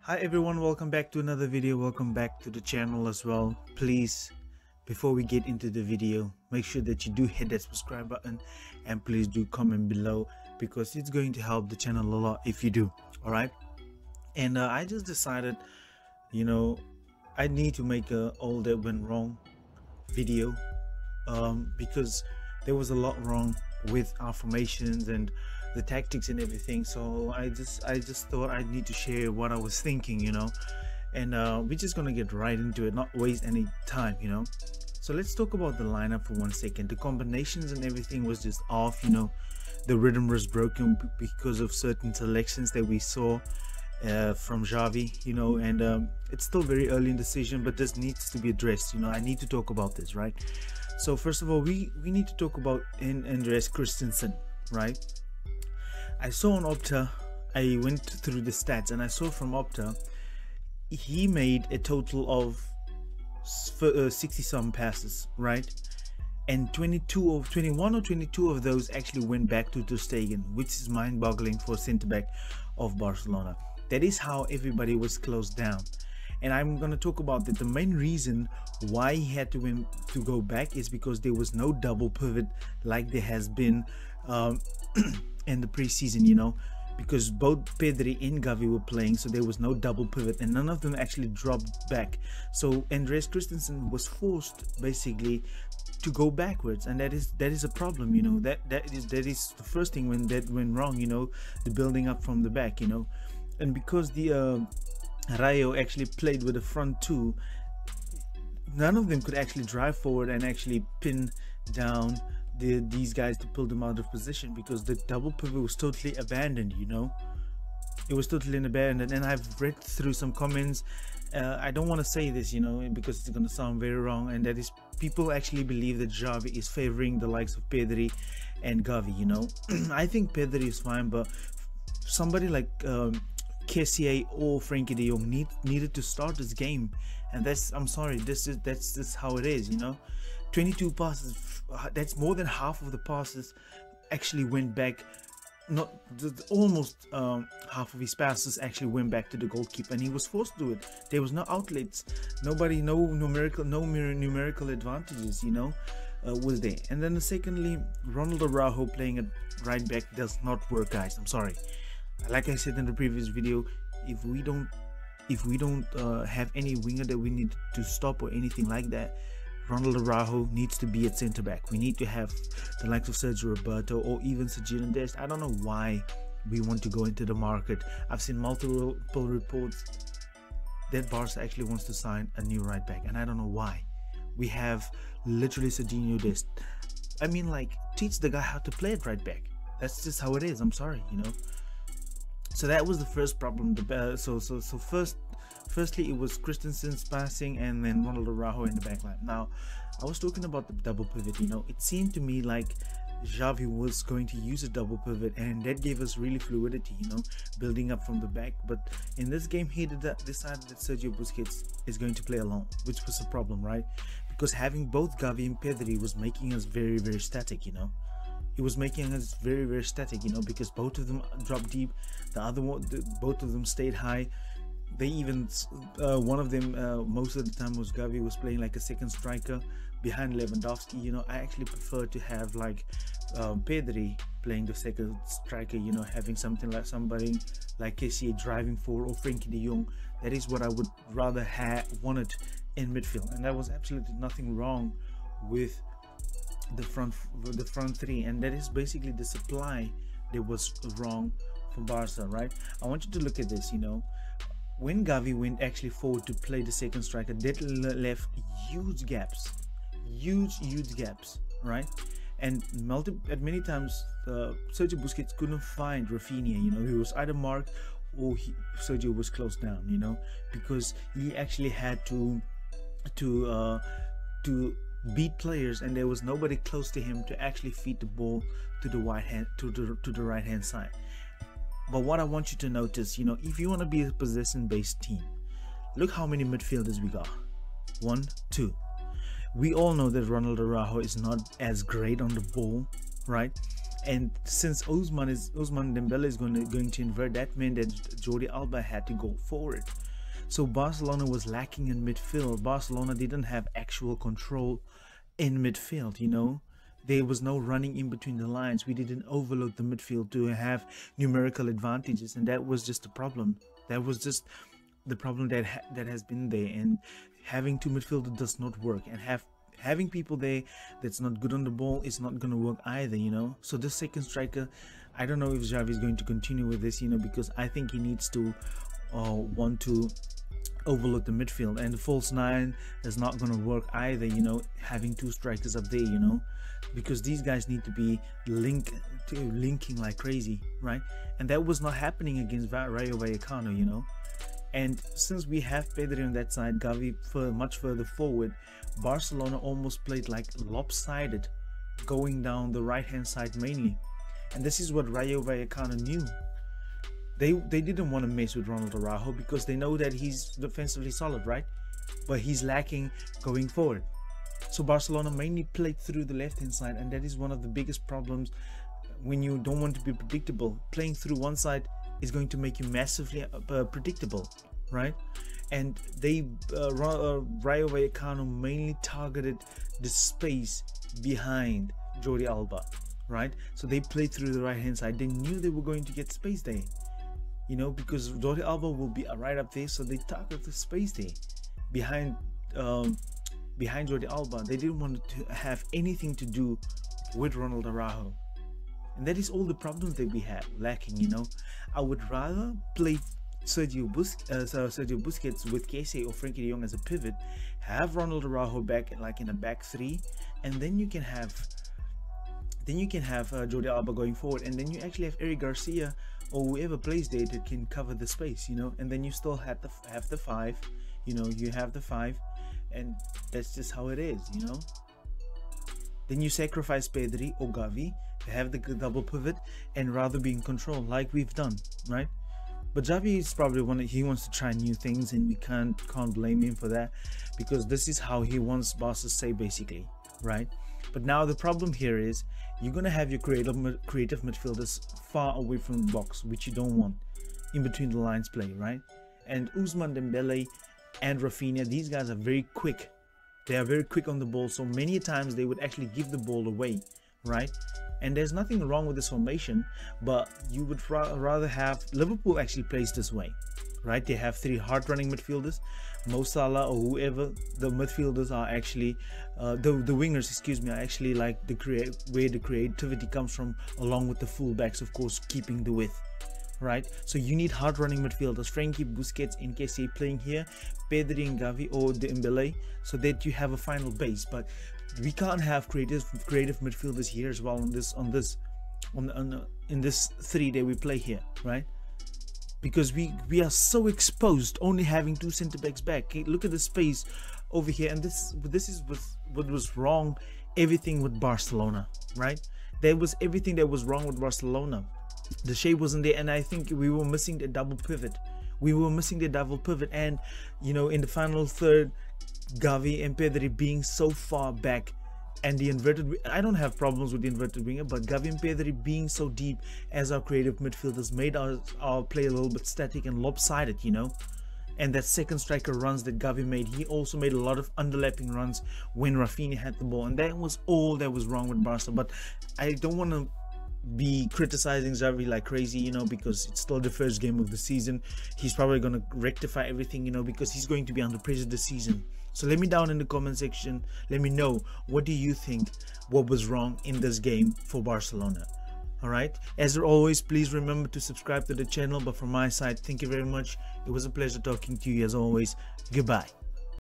Hi everyone, welcome back to another video. Welcome back to the channel as well. Please, before we get into the video, make sure that you do hit that subscribe button and please do comment below because it's going to help the channel a lot if you do. All right, and I just decided, I need to make a all that went wrong video because there was a lot wrong with our formations and the tactics and everything. So I just thought I need to share what I was thinking, and we're just gonna get right into it, not waste any time. So let's talk about the lineup for 1 second. The combinations and everything was just off. The rhythm was broken because of certain selections that we saw from Xavi, and it's still very early in the season, but this needs to be addressed. I need to talk about this, right? So first of all, we need to talk about Andreas Christensen, right? I saw on Opta, I went through the stats and I saw from Opta he made a total of 60 some passes, right? And 21 or 22 of those actually went back to Ter Stegen, which is mind-boggling for centre back of Barcelona. That is how everybody was closed down. And I'm going to talk about that. The main reason why he had to go back is because there was no double pivot like there has been in the preseason, because both Pedri and Gavi were playing, so there was no double pivot and none of them actually dropped back. So Andreas Christensen was forced basically to go backwards, and that is a problem. That is the first thing when that went wrong, the building up from the back, and because the Rayo actually played with the front two, none of them could actually drive forward and actually pin down these guys to pull them out of position, because the double pivot was totally abandoned. It was totally abandoned. And I've read through some comments. I don't want to say this, because it's going to sound very wrong, and that is people actually believe that Xavi is favoring the likes of Pedri and Gavi. I think Pedri is fine, but somebody like Kessie or Frankie de Jong needed to start this game, and I'm sorry, that's just how it is. 22 passes, that's more than half of the passes actually went back. Almost half of his passes actually went back to the goalkeeper, and he was forced to do it. There was no outlets, no numerical advantages, was there. And then secondly, Ronald Araujo playing at right back does not work, guys. I'm sorry. Like I said in the previous video, if we don't have any winger that we need to stop or anything like that, Ronald Araujo needs to be at centre back. We need to have the likes of Sergio Roberto or even Sergio Dest. I don't know why we want to go into the market. I've seen multiple reports that Barca actually wants to sign a new right back, and I don't know why. We have literally Sergio Dest. I mean, like, teach the guy how to play at right back. That's just how it is. I'm sorry, So that was the first problem. Firstly, it was Christensen's passing and then Ronald Araujo in the back line. Now, I was talking about the double pivot. It seemed to me like Xavi was going to use a double pivot, and that gave us really fluidity, building up from the back. But in this game, he decided that Sergio Busquets is going to play alone, which was a problem, right? Because having both Gavi and Pedri was making us very, very static, It was making us very, very static, because both of them dropped deep. Both of them stayed high. They even, one of them, most of the time was Gavi was playing like a second striker behind Lewandowski. I actually prefer to have like Pedri playing the second striker, having somebody like Kessie driving forward, or Frankie de Jong. That is what I would rather have wanted in midfield, and there was absolutely nothing wrong with the front three, and that is basically the supply that was wrong for Barca, right? I want you to look at this. When Gavi went actually forward to play the second striker, that left huge gaps, right? And many times Sergio Busquets couldn't find Rafinha. He was either marked or Sergio was closed down, because he actually had to beat players, and there was nobody close to him to actually feed the ball to the right hand side. But what I want you to notice, if you want to be a possession-based team, look how many midfielders we got. 1, 2. We all know that Ronald Araujo is not as great on the ball, right? And since Ousmane Dembele is going to invert, that meant that Jordi Alba had to go forward. So Barcelona was lacking in midfield. Barcelona didn't have actual control in midfield, you know. There was no running in between the lines. We didn't overload the midfield to have numerical advantages, and that was just the problem. That was just the problem that has been there. And having two midfielders does not work, and having people there that's not good on the ball is not going to work either, you know. So this second striker, I don't know if Xavi is going to continue with this, you know, because I think he needs to want to overload the midfield, and the false nine is not going to work either, you know, having two strikers up there, you know, because these guys need to be linking like crazy, right? And that was not happening against Rayo Vallecano, you know. And since we have Pedri on that side, Gavi much further forward, Barcelona almost played like lopsided, going down the right hand side mainly. And this is what Rayo Vallecano knew. They didn't want to mess with Ronald Araujo because they know that he's defensively solid, right? But he's lacking going forward. So Barcelona mainly played through the left hand side, and that is one of the biggest problems when you don't want to be predictable. Playing through one side is going to make you massively predictable, right? And Rayo Vallecano mainly targeted the space behind Jordi Alba, right? So they played through the right hand side. They knew they were going to get space there, you know, because Jordi Alba will be right up there, so they targeted the space there behind Jordi Alba. They didn't want to have anything to do with Ronald Araujo, and that is all the problems that we had lacking, you know. I would rather play Sergio Busquets with Kessie or Frankie de Jong as a pivot, have Ronald Araujo back like in a back three, and then you can have Jordi Alba going forward, and then you actually have Eric Garcia or whoever plays there that can cover the space, you know. And then you still have the five, you know, you have the five, and that's just how it is, you know. Then you sacrifice Pedri or Gavi to have the double pivot and rather be in control like we've done, right? But Xavi is probably he wants to try new things, and we can't blame him for that, because this is how he wants Barca to stay basically, right? But now the problem here is you're gonna have your creative midfielders far away from the box, which you don't want, in between the lines play, right? And Ousmane Dembele and Rafinha, these guys are very quick. They are very quick on the ball, so many times they would actually give the ball away, right? And there's nothing wrong with this formation, but you would rather have Liverpool actually plays this way, right? They have three hard running midfielders. Mo Salah or whoever the midfielders are actually the wingers, excuse me, are actually like where the creativity comes from, along with the fullbacks, of course, keeping the width, right? So you need hard running midfielders, Frankie, Busquets, and Kessie playing here, Pedri and Gavi or Dembele, so that you have a final base. But we can't have creative midfielders here as well in this three that we play here, right? Because we are so exposed, only having two center backs back. Okay, look at the space over here, and this is what was wrong. Everything with Barcelona, right? There was everything that was wrong with Barcelona. The shape wasn't there, and I think we were missing the double pivot. And you know, in the final third, Gavi and Pedri being so far back, and the inverted, I don't have problems with the inverted winger, but Gavi and Pedri being so deep as our creative midfielders made our play a little bit static and lopsided, you know. And that second striker runs that Gavi made, he also made a lot of underlapping runs when Rafinha had the ball, and that was all that was wrong with Barca. But I don't want to be criticizing Xavi like crazy, you know, because it's still the first game of the season. He's probably going to rectify everything, you know, because he's going to be under pressure this season. So let me down in the comment section, let me know, what do you think what was wrong in this game for Barcelona? All right, as always, please remember to subscribe to the channel. But from my side, thank you very much. It was a pleasure talking to you as always. Goodbye.